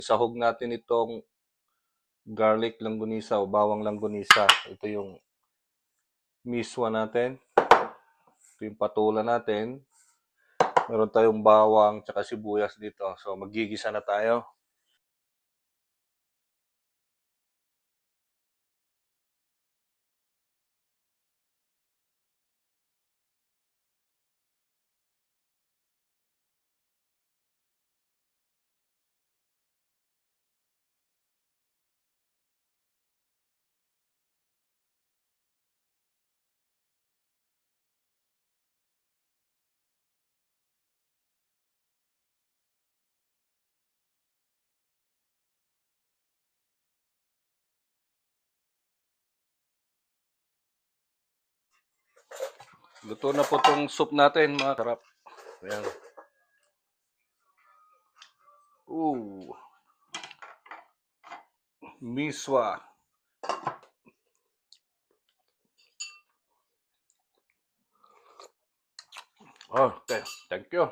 Sahog natin itong garlic langgunisa o bawang langgunisa. Ito yung miswa natin. Ito yung patula natin. Meron tayong bawang tsaka sibuyas dito. So magigisa na tayo. Luto na po tong soup natin, mga karap. Ayan. Ooh. Miswa. Oh, okay. Thank you.